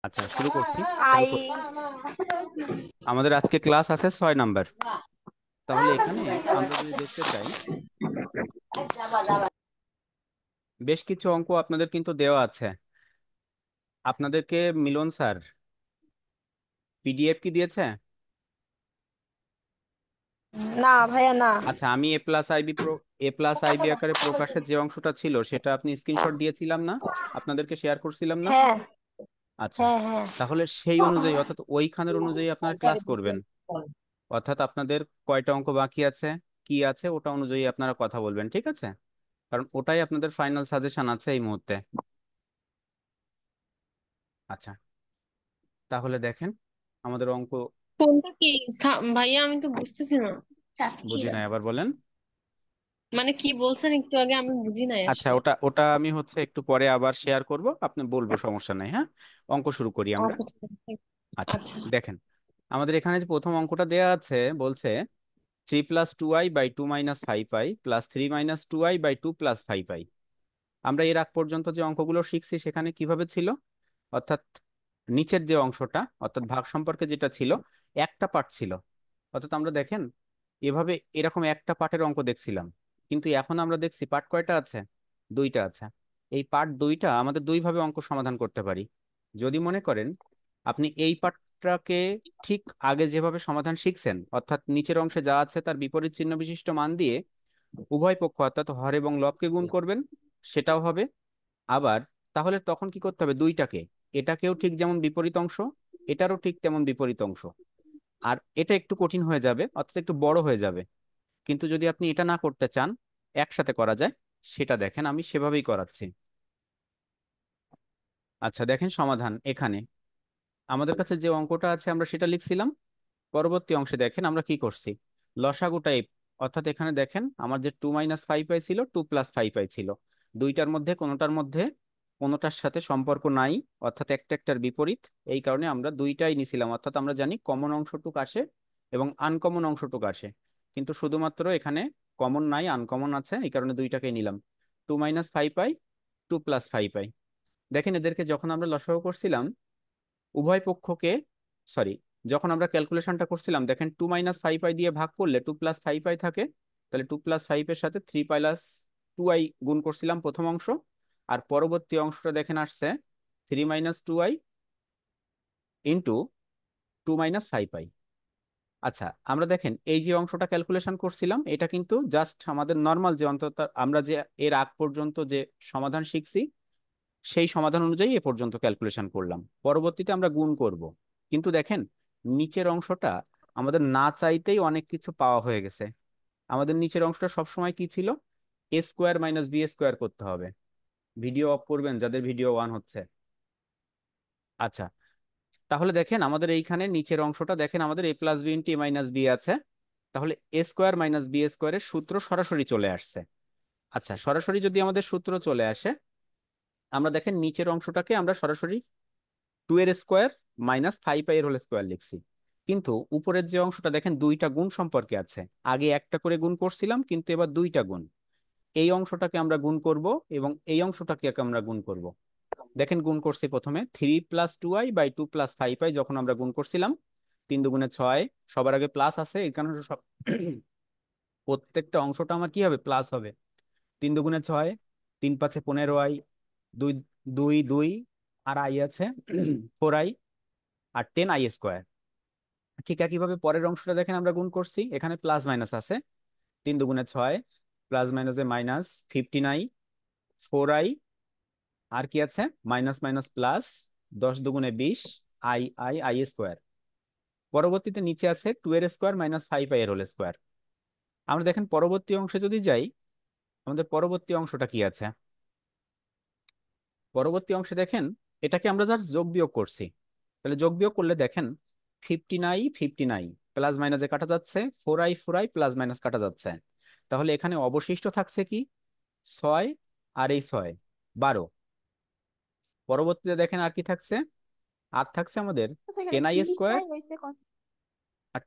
আচ্ছা, শুরু করছি। আই। তাহলে আমাদের আজকে ক্লাস আছে 6 নাম্বার। তাহলে এখানে আমরা যদি দেখতে চাই, বেশ কিছু অঙ্ক আপনাদের কিন্তু দেওয়া আছে। আপনাদেরকে মিলন স্যার পিডিএফ কি দিয়েছে? না ভাইয়া, না। আচ্ছা, আমি এ প্লাস আইবি আকারে প্রকাশের যে অংশটা ছিল সেটা আপনি স্ক্রিনশট দিয়েছিলাম না, আপনাদেরকে শেয়ার করছিলাম না? হ্যাঁ, আচ্ছা, হ্যাঁ, হ্যাঁ। তাহলে সেই অনুযায়ী অর্থাৎ ওইখানের অনুযায়ী আপনারা ক্লাস করবেন। অর্থাৎ আপনাদের কয়টা অঙ্ক বাকি আছে, কি আছে, ওটা অনুযায়ী আপনারা কথা বলবেন, ঠিক আছে? কারণ ওটাই আপনাদের ফাইনাল সাজেশন আছে এই মুহূর্তে। আচ্ছা, তাহলে দেখেন আমাদের অঙ্ক। কোনটা কি? ভাইয়া আমি তো বুঝতেছি না। বুঝি নাই, আবার বলেন। মানে কি বলছেন একটু আগে, আমি বুঝি নাই আচ্ছা, আসলে। ওটা ওটা আমি একটু পরে আবার শেয়ার করব, আপনি বলবো, সমস্যা নাই। হ্যাঁ, অঙ্ক শুরু করি আমরা। আচ্ছা, ঠিক আছে। আচ্ছা, আচ্ছা। দেখেন আমাদের এখানে যে প্রথম অঙ্কটা দেয়া আছে, বলছে 3+2i/2 - 5i +3 - 2i/2 + 5i। আমরা এর আগ পর্যন্ত যে অঙ্কগুলো শিখছি সেখানে কিভাবে ছিল, অর্থাৎ নিচের যে অংশটা অর্থাৎ ভাগ সম্পর্কে যেটা ছিল, একটা পার্ট ছিল। অর্থাৎ আমরা দেখেন এভাবে এরকম একটা পার্টের অঙ্ক দেখছিলাম, কিন্তু এখন আমরা দেখছি পার্ট কয়টা আছে, দুইটা আছে। এই পার্ট দুইটা আমাদের দুইভাবে অঙ্ক সমাধান করতে পারি। যদি মনে করেন আপনি এই পার্টটাকে ঠিক আগে যেভাবে সমাধান শিখছেন, অর্থাৎ নিচের অংশে যা আছে তার বিপরীত চিহ্ন বিশিষ্ট মান দিয়ে উভয় পক্ষ অর্থাৎ হর এবং লবকে গুণ করবেন, সেটাও হবে। আবার তাহলে তখন কি করতে হবে, দুইটাকে, এটাকেও ঠিক যেমন বিপরীত অংশ, এটারও ঠিক তেমন বিপরীত অংশ। আর এটা একটু কঠিন হয়ে যাবে, অর্থাৎ একটু বড় হয়ে যাবে। কিন্তু যদি আপনি এটা না করতে চান, একসাথে করা যায়, সেটা দেখেন আমি সেভাবেই করাচ্ছি। আচ্ছা, দেখেন সমাধান এখানে আমাদের কাছে যে অঙ্কটা আছে আমরা সেটা লিখছিলাম। পরবর্তী অংশে দেখেন আমরা কি করছি, লসাগু টাইপ। অর্থাৎ এখানে দেখেন আমার যে 2 - 5i ছিল, 2 + 5i ছিল, দুইটার মধ্যে কোনোটার সাথে সম্পর্ক নাই, অর্থাৎ একটা একটার বিপরীত। এই কারণে আমরা দুইটাই নিছিলাম, অর্থাৎ আমরা জানি কমন অংশটুক আসে এবং আনকমন অংশটুক আসে, কিন্তু শুধুমাত্র এখানে কমন নাই, আনকমন আছে, এই কারণে দুইটাকেই নিলাম। 2 - 5i, 2 + 5i। দেখেন এদেরকে যখন আমরা লসাগু করছিলাম, উভয় পক্ষকে, সরি, যখন আমরা ক্যালকুলেশনটা করছিলাম, দেখেন 2 - 5i দিয়ে ভাগ করলে 2 + 5i থাকে। তাহলে 2 + 5 এর সাথে 3 + 2i গুণ করছিলাম প্রথম অংশ। আর পরবর্তী অংশটা দেখেন আসছে 3 - 2i * 2 - 5i। আচ্ছা, আমরা দেখেন এই যে অংশটা ক্যালকুলেশন করছিলাম, এটা কিন্তু জাস্ট আমাদের নর্মাল যে অন্তত আমরা যে এর আগ পর্যন্ত যে সমাধান শিখছি সেই সমাধান অনুযায়ী এ পর্যন্ত ক্যালকুলেশন করলাম। পরবর্তীতে আমরা গুণ করব, কিন্তু দেখেন নিচের অংশটা আমাদের না চাইতেই অনেক কিছু পাওয়া হয়ে গেছে। আমাদের নিচের অংশটা সবসময় কি ছিল, a² - b² করতে হবে। ভিডিও অফ করবেন যাদের ভিডিও অন হচ্ছে। আচ্ছা, তাহলে দেখেন আমাদের এইখানে নিচের অংশটা দেখেন আমাদের a + b * a - b আছে। তাহলে a² - b² এর সূত্র সরাসরি চলে আসছে। আচ্ছা, সরাসরি যদি আমাদের সূত্র চলে আসে, আমরা দেখেন নিচের অংশটাকে আমরা সরাসরি 2 এর স্কোয়ার -5i এর হোল স্কোয়ার লিখছি। কিন্তু উপরের যে অংশটা দেখেন দুইটা গুণ সম্পর্কে আছে, আগে একটা করে গুণ করছিলাম কিন্তু এবার দুইটা গুণ। এই অংশটাকে আমরা গুণ করব এবং এই অংশটাকে আমরা গুণ করব। দেখেন গুণ করছি প্রথমে 3 + 2i/2 + 5i, যখন আমরা গুণ করছিলাম 3 × 2 = 6। সবার আগে প্লাস আছে, এই কারণে সব প্রত্যেকটা অংশটা আমার কি হবে, প্লাস হবে। 3 × 2 = 6, 3 × 5 = 15i, দুই দুই দুই, আর আই আছে 4i, আর 10i²। ঠিক একইভাবে পরের অংশটা দেখেন আমরা গুণ করছি, এখানে প্লাস মাইনাস আছে। 3 × 2 = 6, প্লাস মাইনাসে মাইনাস 15i, 4i, আর কি আছে, minus minus plus, 10 × 2 = 20, i i আই²। পরবর্তীতে নিচে আছে 2 এর স্কোয়ার -5i এর হোল স্কোয়ার। আমরা দেখেন পরবর্তী অংশে যদি যাই, আমাদের পরবর্তী অংশটা কি আছে, পরবর্তী অংশে দেখেন এটাকে আমরা জাস্ট যোগ বিয়োগ করছি। তাহলে যোগ বিয়োগ করলে দেখেন 15i প্লাস মাইনাসে কাটা যাচ্ছে, 4i প্লাস মাইনাস কাটা যাচ্ছে। তাহলে এখানে অবশিষ্ট থাকছে কি, 6, আর এই 6, 12। পরবর্তীতে দেখেন আর কি থাকছে, আর থাকছে আমাদের আচ্ছা, এখানে 10i²। 30i হয়েছে কত? আর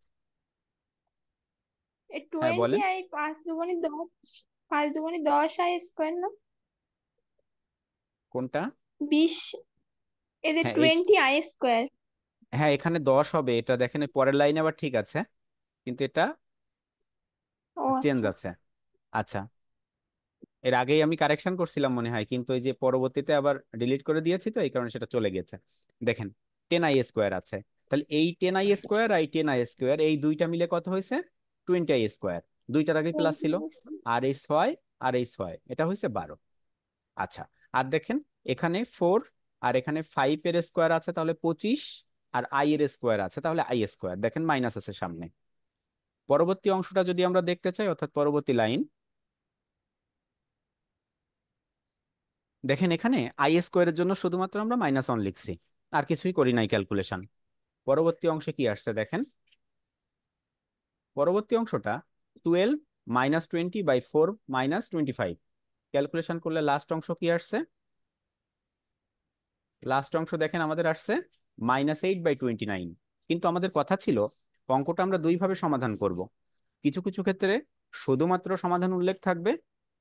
এ হ্যাঁ, টোয়েন্টি বলেন। আই 5 × 2 = 10, 5 × 2 = 10i² না? কোনটা? 20। এই যে হ্যাঁ 20i²। হ্যাঁ, এখানে 10 হবে, এটা দেখেন এই পরের লাইনে আবার ঠিক আছে, কিন্তু এটা ও চেঞ্জ আচ্ছা। আছে। আচ্ছা, এর আগেই আমি কারেকশন করছিলাম মনে হয়, কিন্তু এই যে পরবর্তীতে আবার ডিলিট করে দিয়েছি তো এই কারণে সেটা চলে গেছে। দেখেন 10i² আছে, তাহলে এই 10i² আর এই 10i² এই দুইটা মিলে কত হয়েছে? 20i²। দুইটার আগে প্লাস ছিল, আর এই 6 আর এই 6 এটা হয়েছে 12। আচ্ছা, আর দেখেন এখানে 4 আর এখানে 5 এর স্কোয়ার আছে তাহলে 25, আর আই এর স্কোয়ার আছে তাহলে i², দেখেন মাইনাস আছে সামনে। পরবর্তী অংশটা যদি আমরা দেখতে চাই, অর্থাৎ পরবর্তী লাইন, দেখেন এখানে i² জন্য শুধুমাত্র আমরা -1 লিখছি, আর কিছুই করি নাই ক্যালকুলেশন। পরবর্তী অংশে কি আসছে দেখেন, পরবর্তী অংশটা 12 -20/4 -25, ক্যালকুলেশন করলে লাস্ট অংশ কি আসছে? লাস্ট অংশ দেখেন আমাদের আসছে -8/29। কিন্তু আমাদের কথা ছিল অঙ্কটা আমরা দুইভাবে সমাধান করব। কিছু কিছু ক্ষেত্রে শুধুমাত্র সমাধান উল্লেখ থাকবে,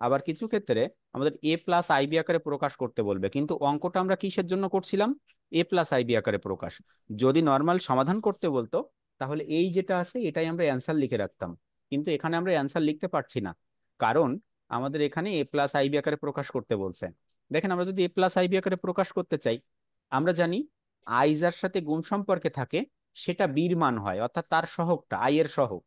আবার কিছু ক্ষেত্রে আমাদের a+ib আকারে প্রকাশ করতে বলবে। কিন্তু অঙ্কটা আমরা কিসের জন্য করছিলাম? a+ib আকারে প্রকাশ। যদি নর্মাল সমাধান করতে বলতো তাহলে এই যেটা আছে এটাই আমরা অ্যান্সার লিখে রাখতাম, কিন্তু এখানে আমরা অ্যান্সার লিখতে পারছি না, কারণ আমাদের এখানে a+ib আকারে প্রকাশ করতে বলছে। দেখেন আমরা যদি a+ib আকারে প্রকাশ করতে চাই, আমরা জানি আই যার সাথে গুণ সম্পর্কে থাকে সেটা বির মান হয়, অর্থাৎ তার সহগটা আই এর সহগ।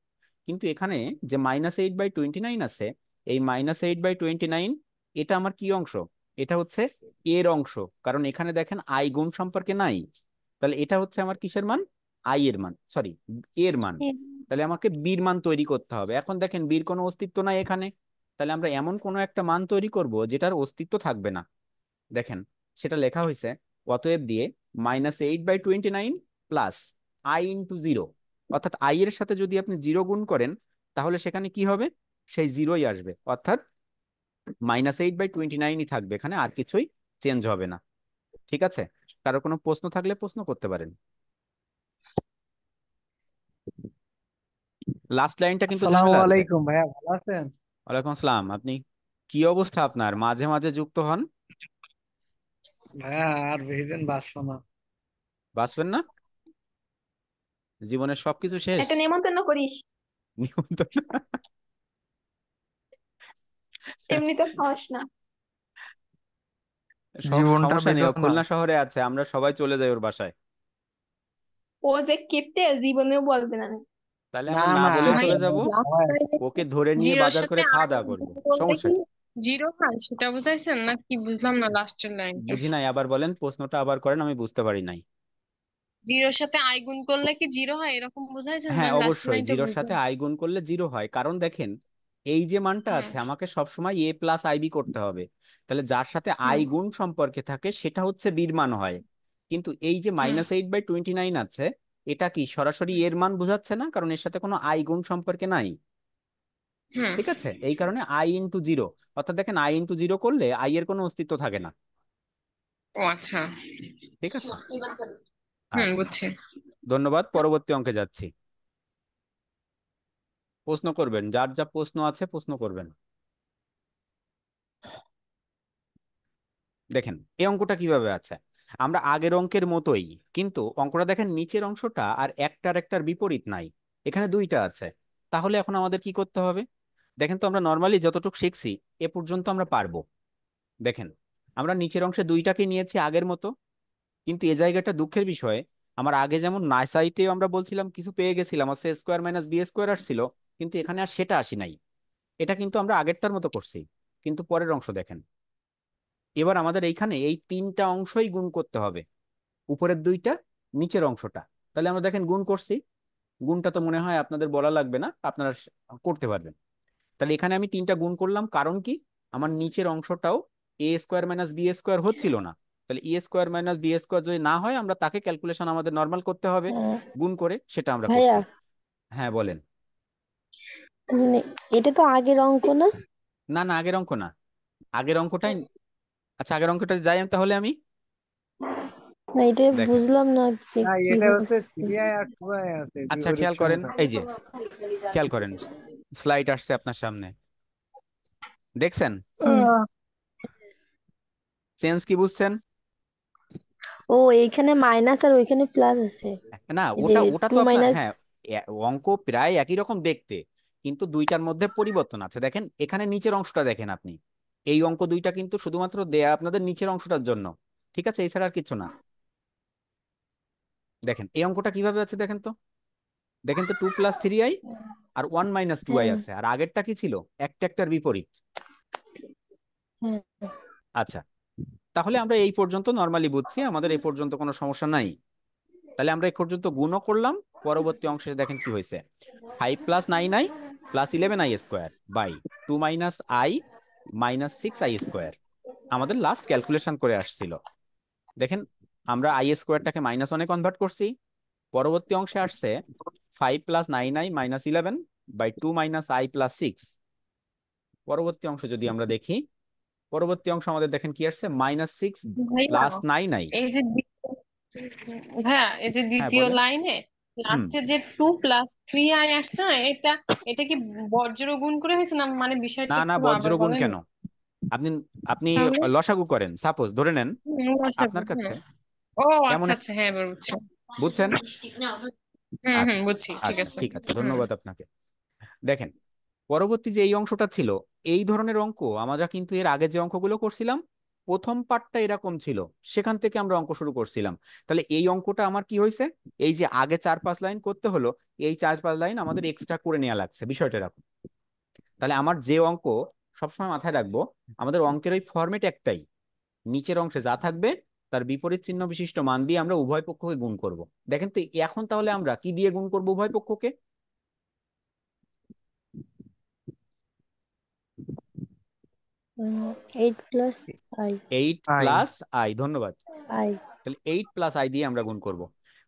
কিন্তু এখানে যে -8/29 আছে, এই -8/29 এটা আমার কি অংশ? এটা হচ্ছে এর অংশ, কারণ এখানে দেখেন আই গুণ সম্পর্কে নাই। তাহলে এটা হচ্ছে আমার কিসের মান? আই এর মান, সরি, এর মান। তাহলে আমাকে বির মান তৈরি করতে হবে। এখন দেখেন বির কোনো অস্তিত্ব নাই এখানে, তাহলে আমরা এমন কোনো একটা মান তৈরি করব যেটার অস্তিত্ব থাকবে না। দেখেন সেটা লেখা হয়েছে, অতএব দিয়ে -8/29 প্লাস i×0, অর্থাৎ আই এর সাথে যদি আপনি 0 গুণ করেন তাহলে সেখানে কি হবে? সেই জিরোই আসবে, অর্থাৎ -8/29ই থাকবে এখানে, আর কিছুই চেঞ্জ হবে না। ঠিক আছে, কারো কোনো প্রশ্ন থাকলে প্রশ্ন করতে পারেন। লাস্ট লাইনটা কিন্তু আসসালামু ঝামেলা আছে। আলাইকুম ভাইয়া, ভালো আছেন? ওয়ালাইকুম আসসালাম। আপনি কি অবস্থা আপনার? মাঝে মাঝে যুক্ত হন। ভাইয়া আর বেশি দিন বাঁচবো না। বাঁচবেন না? জীবনের সবকিছু শেষ? একটা নেমন্তন্ন করিস, নিমন্ত্রণ? এমনি তো খাওয়াস না। জীবনটা সমস্যা নেই, ও বেদনা। খুলনা শহরে আছে, আমরা সবাই চলে যাই ওর বাসায়। ও যে কিপটে, জীবনেও বলবে না। তাহলে না আমরা না না, বলে ভাই চলে আসলে যাব, লাস্ট হয়। লাইনে ওকে ধরে নিয়ে জিরোর বাজার সাথে করে খাওয়া আই দাওয়া গুণ করবো। করলে সমস্যা কি কি? জিরো হয় সেটা বুঝাইছেন না? কি বুঝলাম না লাস্টের লাইনটা। বুঝি নাই, আবার বলেন, প্রশ্নটা আবার করেন, আমি বুঝতে পারি নাই। জিরোর সাথে আই গুণ করলে কি জিরো হয় এরকম বুঝাইছেন? হ্যাঁ মানে লাস্টের অবশ্যই, লাইনটা জিরোর সাথে বুঝলাম। আই গুণ করলে 0 হয়, কারণ দেখেন এই যে মানটা হুম আছে আমাকে সবসময় a+ib করতে হবে। তাহলে যার সাথে আই হুম গুণ সম্পর্কে থাকে সেটা হচ্ছে বির মান হয়। কিন্তু এই যে হুম -8/29 আছে, এটা কি সরাসরি এর মান বোঝাচ্ছে না, কারণ এর সাথে কোনো আই গুণ সম্পর্কে নাই। হুম। ঠিক আছে, এই কারণে i×0, অর্থাৎ দেখেন i×0 করলে আই এর কোনো অস্তিত্ব থাকে না। ও আচ্ছা। ঠিক আছে, হুম, আচ্ছা, বুঝছি। ধন্যবাদ। পরবর্তী অঙ্কে যাচ্ছি। প্রশ্ন করবেন, যার যা প্রশ্ন আছে প্রশ্ন করবেন। দেখেন এই অঙ্কটা কিভাবে আছে, আমরা আগের অঙ্কের মতোই, কিন্তু অঙ্কটা দেখেন নিচের অংশটা আর একটার একটার বিপরীত নাই, এখানে দুইটা আছে। তাহলে এখন আমাদের কি করতে হবে? দেখেন তো আমরা নর্মালি যতটুকু শিখছি এ পর্যন্ত আমরা পারবো। দেখেন আমরা নিচের অংশে দুইটাকে নিয়েছি আগের মতো, কিন্তু এ জায়গাটা দুঃখের বিষয়, আমার আগে যেমন নাইসাইতেও আমরা বলছিলাম কিছু পেয়ে গেছিলাম, c² - b² আসছিল, কিন্তু এখানে আর সেটা আসি নাই। এটা কিন্তু আমরা আগেরটার মতো করছি। কিন্তু পরের অংশ দেখেন, এবার আমাদের এইখানে এই তিনটা অংশই গুণ করতে হবে, উপরের দুইটা, নিচের অংশটা। তাহলে আমরা দেখেন গুণ করছি, গুণটা তো মনে হয় আপনাদের বলা লাগবে না, আপনারা করতে পারবেন। তাহলে এখানে আমি তিনটা গুণ করলাম, কারণ কি আমার নিচের অংশটাও a² - b² হচ্ছিল না। তাহলে a² - b² যদি না হয় আমরা তাকে ক্যালকুলেশন আমাদের নর্মাল করতে হবে, আহ, গুণ করে সেটা আমরা ভাইয়া, করছি। হ্যাঁ বলেন। মানে এটা তো আগের অঙ্ক না? না না, আগের অঙ্ক না, আগের অঙ্কটাই। আচ্ছা, আগের অঙ্কটা যাই তাহলে আমি। না, এটা দেখেন, বুঝলাম না যে না, কি এটা হচ্ছে হচ্ছে। 3i আর 2i আছে আচ্ছা বিপরীত খেয়াল করেন, সংখ্যা। এই যে খেয়াল করেন, স্লাইড আসছে আপনার সামনে, দেখছেন হুম। আহ, চেঞ্জ কি বুঝছেন? ও এইখানে মাইনাস আর ওইখানে প্লাস আছে। না, এই যে ওটা ওটা টু তো আপনার, মাইনাস। হ্যাঁ, অঙ্ক প্রায় একই রকম দেখতে, কিন্তু দুইটার মধ্যে পরিবর্তন আছে। দেখেন এখানে নিচের অংশটা দেখেন আপনি, এই অঙ্ক দুইটা কিন্তু শুধুমাত্র দেয়া আপনাদের নিচের অংশটার জন্য, ঠিক আছে, এছাড়া আর কিছু না। দেখেন এই অঙ্কটা কিভাবে আছে দেখেন তো, দেখেন তো 2+3i আর 1 - 2i হ্যাঁ আছে, আর আগেরটা কি ছিল, একটা একটার বিপরীত। হ্যাঁ। আচ্ছা, তাহলে আমরা এই পর্যন্ত নর্মালি বুঝছি, আমাদের এই পর্যন্ত কোনো সমস্যা নাই। তাহলে আমরা এই পর্যন্ত গুণও করলাম। পরবর্তী অংশে দেখেন কি হয়েছে, 5+9i+11i² বাই 2 - i -6i², আমাদের লাস্ট ক্যালকুলেশন করে আসছিল। দেখেন আমরা i² -1-এ কনভার্ট করছি। পরবর্তী অংশে আসছে 5+9i - 11/2 - i+6। পরবর্তী অংশ যদি আমরা দেখি, পরবর্তী অংশ আমাদের দেখেন কি আসছে, -6 ভাইয়া প্লাস 9i। এই যে ভাইয়া এই যে হ্যাঁ দ্বিতীয় বলেন। লাইনে হুম। লাস্টে যে 2+3i আসছে না, এটা এটা কি বজ্র গুণ করে হয়েছে না? মানে বিষয়টা না না, একটু আবার বজ্রগুণ বলেন। কেন? আপনি আপনি তাহলে লসাগু করেন, সাপোজ ধরে নেন বসাবো, আপনার কাছে হ্যাঁ। ও এমন আচ্ছা এক, আচ্ছা, হ্যাঁ এবার বুঝছি। বুঝছেন? হুম হুম, আচ্ছা বুঝছি, ঠিক আচ্ছা, আছে। ঠিক আছে, হুম। ধন্যবাদ আপনাকে। দেখেন পরবর্তী যে এই অংশটা ছিল, এই ধরনের অঙ্ক আমরা কিন্তু এর আগে যে অঙ্কগুলো করছিলাম, প্রথম পার্টটা এরকম ছিল, সেখান থেকে আমরা অঙ্ক শুরু করছিলাম। তাহলে এই অঙ্কটা আমার কি হয়েছে, এই যে আগে 4-5 লাইন করতে হলো, এই 4-5 লাইন আমাদের এক্সট্রা করে নেওয়া লাগছে, বিষয়টা এরকম। তাহলে আমার যে অঙ্ক, সবসময় মাথায় রাখবো, আমাদের অঙ্কের ওই ফরম্যাট একটাই, নিচের অংশে যা থাকবে তার বিপরীত চিহ্ন বিশিষ্ট মান দিয়ে আমরা উভয় পক্ষকে গুণ করব। দেখেন তো এখন তাহলে আমরা কি দিয়ে গুণ করব উভয় পক্ষকে? 8+i। 8+i, ধন্যবাদ। আই। তাহলে 8+i দিয়ে আমরা গুণ করব,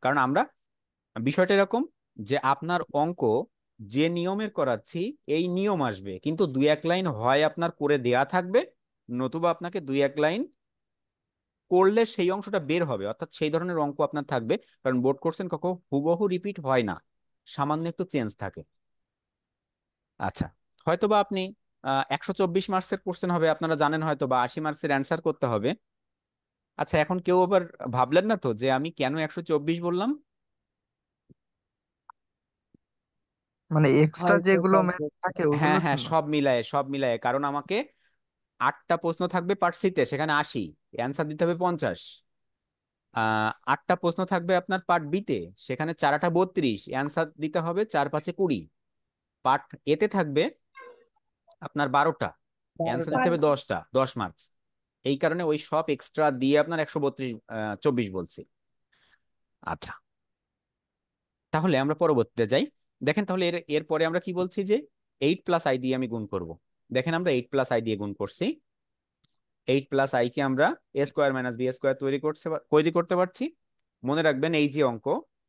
কারণ আমরা, বিষয়টা এরকম যে আপনার অঙ্ক যে নিয়মের করাচ্ছি এই নিয়ম আসবে, কিন্তু 2-1 লাইন হয় আপনার করে দেয়া থাকবে, নতুবা আপনাকে 2-1 লাইন করলে সেই অংশটা বের হবে, অর্থাৎ সেই ধরনের অঙ্ক আপনার থাকবে। কারণ বোর্ড কোশ্চেন কখনো হুবহু রিপিট হয় না, সামান্য একটু চেঞ্জ থাকে। আচ্ছা, হয়তোবা আপনি 124 মার্কসের কোশ্চেন হবে, আপনারা জানেন, হয়তো বা 80 মার্কসের অ্যান্সার করতে হবে। আচ্ছা, এখন কেউ আবার ভাবলেন না তো যে আমি কেন 124 বললাম? মানে এক্সট্রা যেগুলো ম্যাথ থাকে হ্যাঁ ওগুলোর হ্যাঁ, জন্য। সব মিলায়ে সব মিলায়ে, কারণ আমাকে 8টা প্রশ্ন থাকবে পার্ট সিতে, সেখানে 80, অ্যান্সার দিতে হবে 50। 8টা প্রশ্ন থাকবে আপনার পার্ট বিতে, সেখানে 4-8 32, অ্যান্সার দিতে হবে 4-5 20। পার্ট এতে থাকবে আপনার 12টা, অ্যান্সার দিতে হবে 10টা, 10 মার্কস। এই কারণে ওই সব এক্সট্রা দিয়ে আপনার 132 24 বলছি। আচ্ছা, তাহলে আমরা পরবর্তীতে যাই। দেখেন তাহলে এরপরে আমরা কি বলছি, যে 8+i দিয়ে আমি গুণ করব। দেখেন আমরা 8+i দিয়ে গুণ করছি। 8+i কে আমরা a² - b² তৈরি করতে পারছি। মনে রাখবেন এই যে অঙ্ক,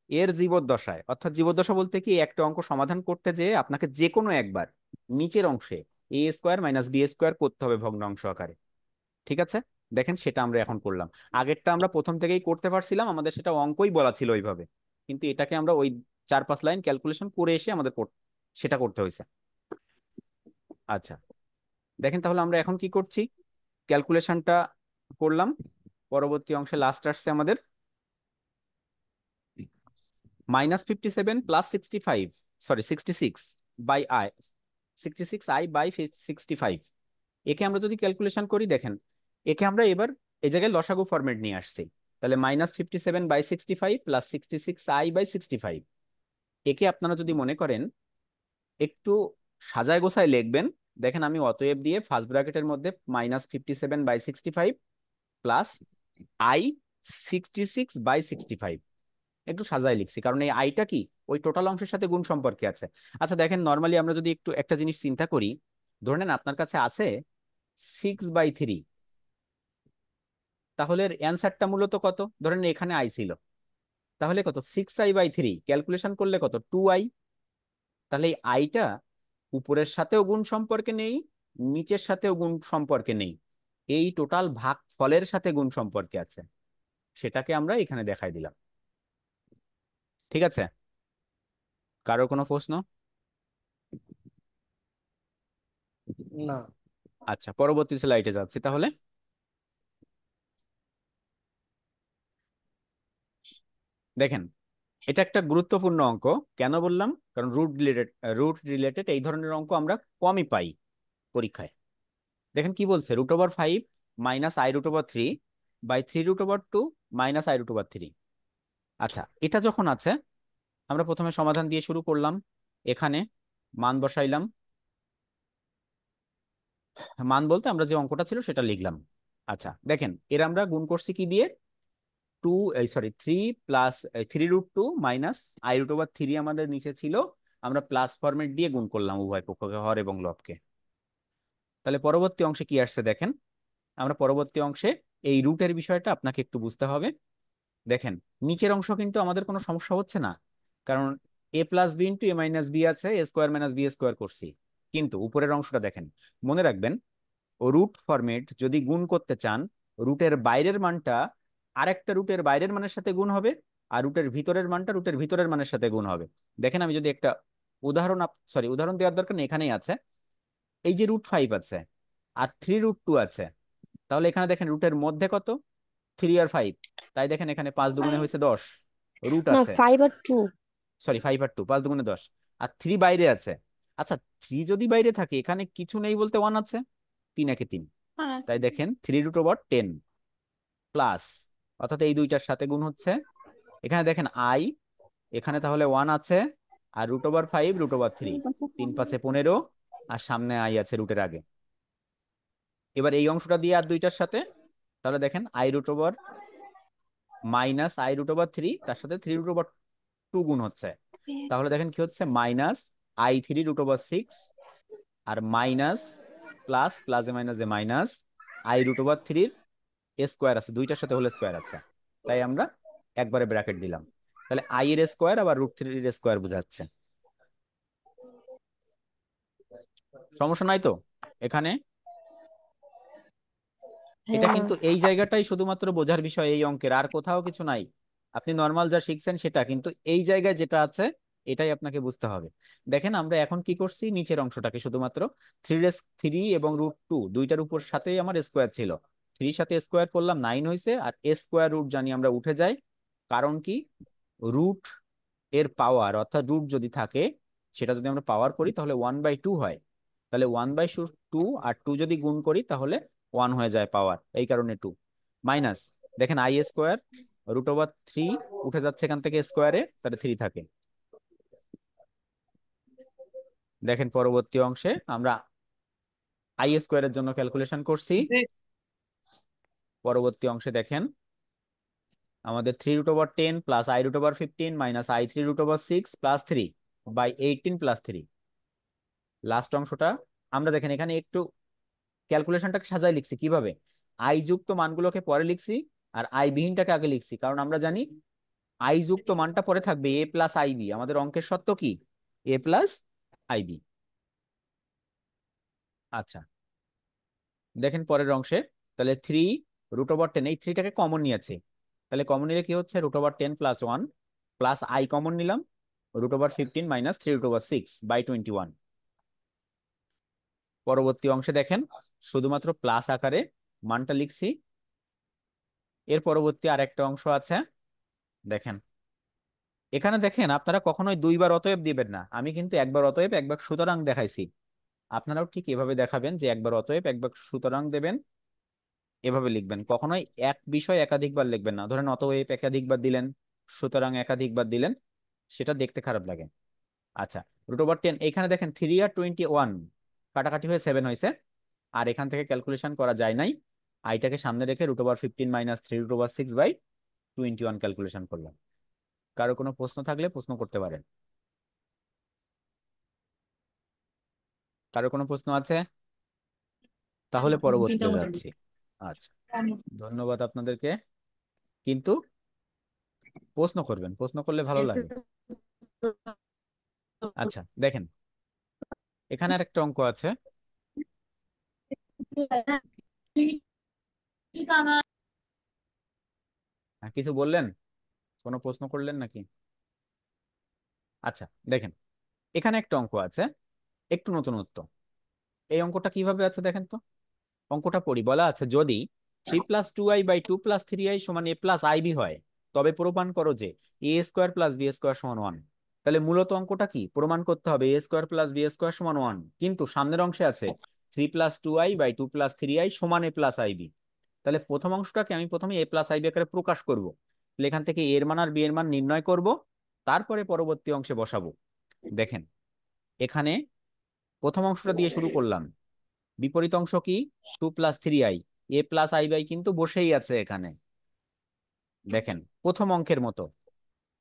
এর জীবদ্দশায়, অর্থাৎ জীবদ্দশা বলতে কি, একটা অঙ্ক সমাধান করতে যে আপনাকে যে কোনো একবার নিচের অংশে a² - b² করতে হবে ভগ্নাংশ আকারে, ঠিক আছে? দেখেন সেটা আমরা এখন করলাম। আগেরটা আমরা প্রথম থেকেই করতে পারছিলাম, আমাদের সেটা অঙ্কই বলা ছিল ওইভাবে, কিন্তু এটাকে আমরা ওই 4-5 লাইন ক্যালকুলেশন করে এসে আমাদের সেটা করতে হয়েছে। আচ্ছা, দেখেন তাহলে আমরা এখন কি করছি, ক্যালকুলেশনটা করলাম। পরবর্তী অংশে লাস্ট আসছে আমাদের -57 + 65, সরি 66/i, 66i/65। একে আমরা যদি ক্যালকুলেশন করি, দেখেন একে আমরা এবার এই জায়গায় লসাগু ফরম্যাট নিয়ে আসছি। তাহলে -57/65 + 66i/65, একে আপনারা যদি মনে করেন একটু সাজায় গোছায় লিখবেন, দেখেন আমি অতএব দিয়ে ফার্স্ট ব্র্যাকেটের মধ্যে -57/65 প্লাস i 66/65 একটু সাজায় লিখছি, কারণ এই আইটা কি ওই টোটাল অংশের সাথে গুণ সম্পর্কে আছে। আচ্ছা দেখেন, নর্মালি আমরা যদি একটু একটা জিনিস চিন্তা করি, ধরে নেন আপনার কাছে আছে 6/3, তাহলে অ্যান্সারটা মূলত কত, ধরেন এখানে আই ছিল, তাহলে কত, 6i/3 ক্যালকুলেশন করলে কত, 2i। তাহলে এই আইটা উপরের সাথেও গুণ সম্পর্কে নেই, নিচের সাথেও গুণ সম্পর্কে নেই, এই টোটাল ভাগ ফলের সাথে গুণ সম্পর্কে আছে, সেটাকে আমরা এখানে দেখাই দিলাম। ঠিক আছে, কারো কোনো প্রশ্ন? না। আচ্ছা, পরবর্তী স্লাইডে যাচ্ছি তাহলে। দেখেন এটা একটা গুরুত্বপূর্ণ অঙ্ক। কেন বললাম? কারণ রুট রিলেটেড এই ধরনের অঙ্ক আমরা কমই পাই পরীক্ষায়। দেখেন কি বলছে, √5 minus i√3 by 3√2 minus i√3। আচ্ছা, এটা যখন আছে আমরা প্রথমে সমাধান দিয়ে শুরু করলাম। এখানে মান বসাইলাম, মান বলতে আমরা যে অঙ্কটা ছিল সেটা লিখলাম। আচ্ছা দেখেন এর আমরা গুণ করছি কি দিয়ে, 3 প্লাস 3√2 মাইনাস i√3 আমাদের নিচে ছিল, আমরা প্লাস ফরম্যাট দিয়ে গুণ করলাম উভয় পক্ষকে, হর এবং লবকে। তাহলে পরবর্তী অংশে কি আসছে দেখেন, আমরা পরবর্তী অংশে এই রুটের বিষয়টা আপনাকে একটু বুঝতে হবে। দেখেন নিচের অংশ কিন্তু আমাদের কোনো সমস্যা হচ্ছে না, কারণ a+b * a-b আছে, a² - b² করছি। কিন্তু উপরের অংশটা দেখেন, মনে রাখবেন রুট ফরম্যাট যদি গুণ করতে চান, রুটের বাইরের মানটা আরেকটা রুটের বাইরের মানের সাথে গুণ হবে, আর রুটের ভিতরের মানটা রুটের ভিতরের মানের সাথে গুণ হবে। দেখেন আমি যদি একটা উদাহরণ দেওয়ার দরকার নেই, এখানেই আছে। এই যে √5 আছে আর 3√2 আছে, তাহলে এখানে দেখেন রুটের মধ্যে কত, 3 আর 5, তাই দেখেন এখানে 5 দুগুণে হয়েছে 10 রুট না, আছে। 5 আর 2। 5 আর 2, 5 দুগুণে 10, আর 3 বাইরে আছে। আচ্ছা 3 যদি বাইরে থাকে, এখানে কিছু নেই বলতে 1 আছে, 3 একে 3, তাই দেখেন 3√10 প্লাস, অর্থাৎ এই দুইটার সাথে গুণ হচ্ছে। এখানে দেখেন এখানে তাহলে 1 আছে, আর √5 √3, 3×5 = 15, আর সামনে আছে রুটের আগে। এবার এই অংশটা দিয়ে আর দুইটার সাথে, তাহলে দেখেন মাইনাস i√3 তার সাথে 3√2 গুণ হচ্ছে, তাহলে দেখেন কি হচ্ছে, মাইনাস i3√6 আর মাইনাস প্লাস প্লাসে মাইনাসে মাইনাস i√3 আছে, দুইটার সাথে হোল স্কোয়ার আছে, তাই আমরা একবারে ব্র্যাকেট দিলাম। তাহলে i² আবার √3 বোঝাচ্ছে। সমস্যা নাই তো এখানে? এটা হ্যাঁ। কিন্তু এই জায়গাটাই শুধুমাত্র বোঝার বিষয় এই অঙ্কের, আর কোথাও কিছু নাই। আপনি নর্মাল যা শিখছেন সেটা, কিন্তু এই জায়গায় যেটা আছে এটাই আপনাকে বুঝতে হবে। দেখেন আমরা এখন কি করছি, নিচের অংশটাকে শুধুমাত্র 3 এবং √2 দুইটার উপর সাথেই আমার স্কোয়ার ছিল, 3 সাথে স্কোয়ার করলাম 9 হয়েছে, আর স্কোয়ার রুট জানি আমরা উঠে যাই। কারণ কি, রুট এর পাওয়ার, অর্থাৎ রুট যদি থাকে সেটা যদি আমরা পাওয়ার করি তাহলে 1/2 হয়, তাহলে 1/2 আর 2 যদি গুণ করি তাহলে 1 হয়ে যায় পাওয়ার, এই কারণে 2 মাইনাস। দেখেন i² √3 উঠে যাচ্ছে এখান থেকে স্কোয়ারে, তাহলে 3 থাকে। দেখেন পরবর্তী অংশে আমরা i² জন্য ক্যালকুলেশন করছি। পরবর্তী অংশে দেখেন আমাদের 3√10 plus i√15 minus i3√6 plus 3/18 plus 3। Last অংশটা আমরা দেখেন এখানে একটু ক্যালকুলেশনটাকে সাজায় লিখছি কিভাবে, আই যুক্ত মানগুলোকে পরে লিখছি আর আই বিহীনটাকে আগে লিখছি, কারণ আমরা জানি আই যুক্ত মানটা পরে থাকবে a+ib, আমাদের অঙ্কের সত্য কি a+ib। আচ্ছা দেখেন পরের অংশে, তাহলে 3√10, এই 3টাকে কমন নিয়েছে, তাহলে কমন নিলে কি হচ্ছে, √10 + 1 প্লাস আই কমন নিলাম, √15 মাইনাস 3√6/21। পরবর্তী অংশে দেখেন শুধুমাত্র প্লাস আকারে মানটা লিখছি। এর পরবর্তী আরেকটা অংশ আছে, দেখেন এখানে দেখেন আপনারা কখনোই দুইবার অতএব দিবেন না, আমি কিন্তু একবার অতএব একবার সুতরাং দেখাইছি, আপনারাও ঠিক এভাবে দেখাবেন যে একবার অতএব একবার সুতরাং দেবেন, এভাবে লিখবেন, কখনোই এক বিষয় একাধিকবার লিখবেন না। ধরেন অতএব একাধিকবার দিলেন, সুতরাং একাধিকবার দিলেন, সেটা দেখতে খারাপ লাগে। আচ্ছা √10, এখানে দেখেন 3 আর 21 কাটাকাটি হয়ে 7 হয়েছে, আর এখান থেকে ক্যালকুলেশন করা যায় নাই, আইটাকে সামনে রেখে √15 মাইনাস 3√6/21 ক্যালকুলেশন করলাম। কারো কোনো প্রশ্ন থাকলে প্রশ্ন করতে পারেন। কারো কোনো প্রশ্ন আছে? তাহলে পরবর্তীতে যাচ্ছি। আচ্ছা ধন্যবাদ আপনাদেরকে, কিন্তু প্রশ্ন করবেন, প্রশ্ন করলে ভালো লাগে। আচ্ছা দেখেন এখানে আরেকটা অঙ্ক আছে। কিছু বললেন, কোনো প্রশ্ন করলেন নাকি? আচ্ছা দেখেন এখানে একটা অঙ্ক আছে, একটু নতুনত্ব। এই অঙ্কটা কিভাবে আছে দেখেন তো, অঙ্কটা পড়ি। বলা আছে যদি 3 + 2i/2 + 3i = a+ib হয়, তবে প্রমাণ করো যে এ স্কোয়ার প্লাস বি স্কোয়ার সমান 1। তাহলে মূলত অঙ্কটা কি, প্রমাণ করতে হবে এ স্কোয়ার প্লাস বি স্কোয়ার সমান 1, কিন্তু সামনের অংশে আছে 3+2i/2+3i সমান a প্লাস আইবি। তাহলে প্রথম অংশটাকে আমি প্রথমে এ প্লাস আইবি আকারে প্রকাশ করব। তাহলে এখান থেকে এর মান আর বি এর মান নির্ণয় করব, তারপরে পরবর্তী অংশে বসাবো। দেখেন এখানে প্রথম অংশটা দিয়ে শুরু করলাম, বিপরীত অংশ কি 2+3i, A plus I by কিন্তু বসেই আছে এখানে। দেখেন প্রথম অঙ্কের মতো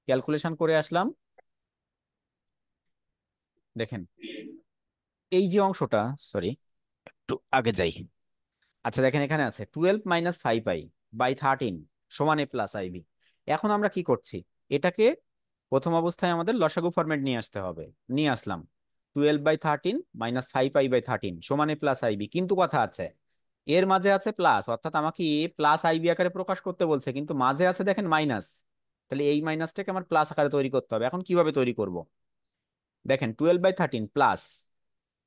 ক্যালকুলেশন করে আসলাম। দেখেন এই যে অংশটা, সরি একটু আগে যাই। আচ্ছা দেখেন এখানে আছে 12 - 5i/13 সমান a প্লাস আইবি। এখন আমরা কি করছি, এটাকে প্রথম অবস্থায় আমাদের লসাগু ফরম্যাট নিয়ে আসতে হবে। নিয়ে আসলাম 12/13 - 5i/13 সমান a প্লাস আইবি, কিন্তু কথা আছে এর মাঝে আছে প্লাস, অর্থাৎ আমাকে এ প্লাস আইবি আকারে প্রকাশ করতে বলছে, কিন্তু মাঝে আছে দেখেন মাইনাস। তাহলে এই মাইনাসটাকে আমার প্লাস আকারে তৈরি করতে হবে। এখন কিভাবে তৈরি করব, দেখেন 12/13 প্লাস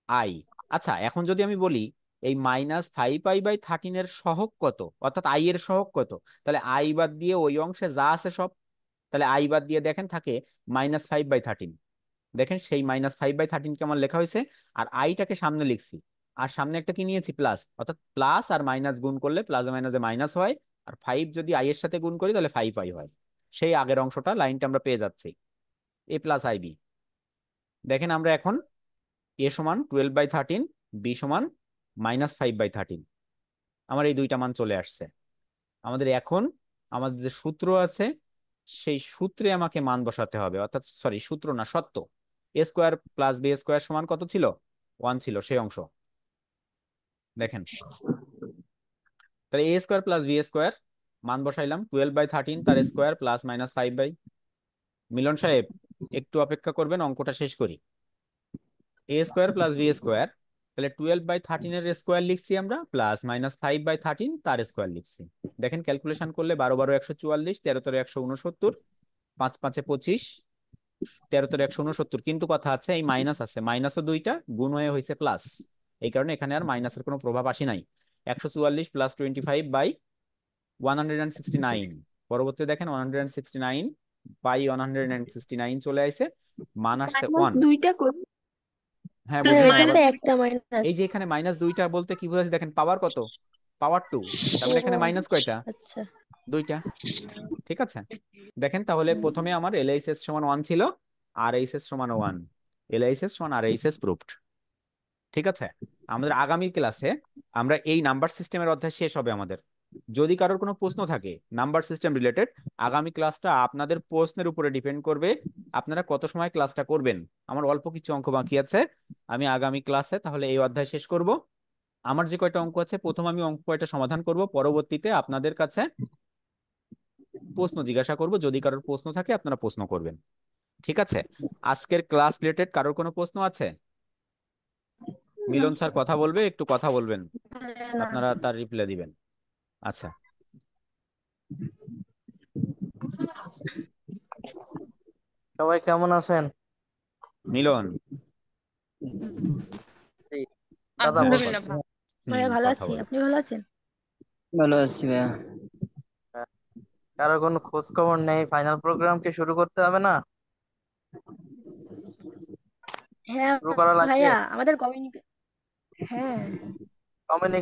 আই। আচ্ছা এখন যদি আমি বলি এই -5i/13 এর সহগ কত, অর্থাৎ আই এর সহগ কত, তাহলে আই বাদ দিয়ে ওই অংশে যা আছে সব, তাহলে আই বাদ দিয়ে দেখেন থাকে -5/13। দেখেন সেই -5/13 কে আমার লেখা হয়েছে, আর আইটাকে সামনে লিখছি, আর সামনে একটা কি নিয়েছি প্লাস, অর্থাৎ প্লাস আর মাইনাস গুণ করলে প্লাস মাইনাসে মাইনাস হয়, আর 5 যদি আই এর সাথে গুণ করি তাহলে 5i হয়। সেই আগের অংশটা লাইনটা আমরা পেয়ে যাচ্ছি এ প্লাস আইবি। দেখেন আমরা এখন এ সমান 12/13, বি সমান -5/13, আমার এই দুইটা মান চলে আসছে। আমাদের এখন আমাদের যে সূত্র আছে সেই সূত্রে আমাকে মান বসাতে হবে, অর্থাৎ সরি সূত্র না সত্য, এ স্কোয়ার প্লাস বি স্কোয়ার সমান কত ছিল, 1 ছিল সেই অংশ। দেখেন তাহলে এ স্কোয়ার প্লাস বি স্কোয়ার মান বসাইলাম 12/13 তার স্কোয়ার প্লাস -5/, মিলন সাহেব একটু অপেক্ষা করবেন অঙ্কটা শেষ করি। এ স্কোয়ার প্লাস বি স্কোয়ার, তাহলে 12/13 এর স্কোয়ার লিখছি আমরা, প্লাস -5/13 তার স্কোয়ার লিখছি। দেখেন ক্যালকুলেশন করলে 12 × 12 = 144, 13 × 1 = 69, 5 × 5 = 25, 13 × 1 = 69, কিন্তু কথা আছে এই মাইনাস আছে, মাইনাসও দুইটা গুণ হয়ে হয়েছে প্লাস, এই কারণে এখানে আর মাইনাসের কোনো প্রভাব আসি নাই। 144 + 25/169, পরবর্তী দেখেন 169/169 চলে আসে, মান আসছে মাইনাস 1। দুইটা করি। হ্যাঁ হ্যাঁ বুঝেছি এখানে আবার, তো একটা মাইনাস। এই যে এখানে -2টা বলতে কি বুঝাচ্ছি, দেখেন পাওয়ার কত, পাওয়ার 2, তার মানে এখানে মাইনাস কয়টা, আচ্ছা 2টা। ঠিক আছে, দেখেন তাহলে প্রথমে আমার এলএইচএস সমান 1 ছিল, আর এইচএস সমান 1, এলএইচএস সমান আর এইচএস প্রুফড। ঠিক আছে, আমাদের আগামী ক্লাসে আমরা এই নাম্বার সিস্টেমের অধ্যায় শেষ হবে আমাদের। যদি কারোর কোনো প্রশ্ন থাকে নাম্বার সিস্টেম রিলেটেড, আগামী ক্লাসটা আপনাদের প্রশ্নের উপরে ডিপেন্ড করবে আপনারা কত সময় ক্লাসটা করবেন। আমার অল্প কিছু অঙ্ক বাকি আছে, আমি আগামী ক্লাসে তাহলে এই অধ্যায় শেষ করব। আমার যে কয়টা অঙ্ক আছে প্রথম আমি অঙ্ক কয়টা সমাধান করব, পরবর্তীতে আপনাদের কাছে প্রশ্ন জিজ্ঞাসা করব, যদি কারোর প্রশ্ন থাকে আপনারা প্রশ্ন করবেন। ঠিক আছে, আজকের ক্লাস রিলেটেড কারোর কোনো প্রশ্ন আছে? মিলন স্যার কথা বলবে, একটু কথা বলবেন, না। আপনারা তার রিপ্লাই দিবেন। আচ্ছা সবাই কেমন আছেন? মিলন, জি, দাদা হ্যাঁ আলহামদুলিল্লাহ বলতেছি। ভালো। ভাইয়া ভালো কথা আছি, বলেন। আপনি ভালো আছেন? ভালো আছি ভাইয়া। হ্যাঁ, কারো কোনো খোঁজ খবর নেই, ফাইনাল প্রোগ্রাম কি শুরু করতে হবে না? হ্যাঁ শুরু করা লাগবে। ভাইয়া আমাদের হ্যাঁ কমিউনিকেশন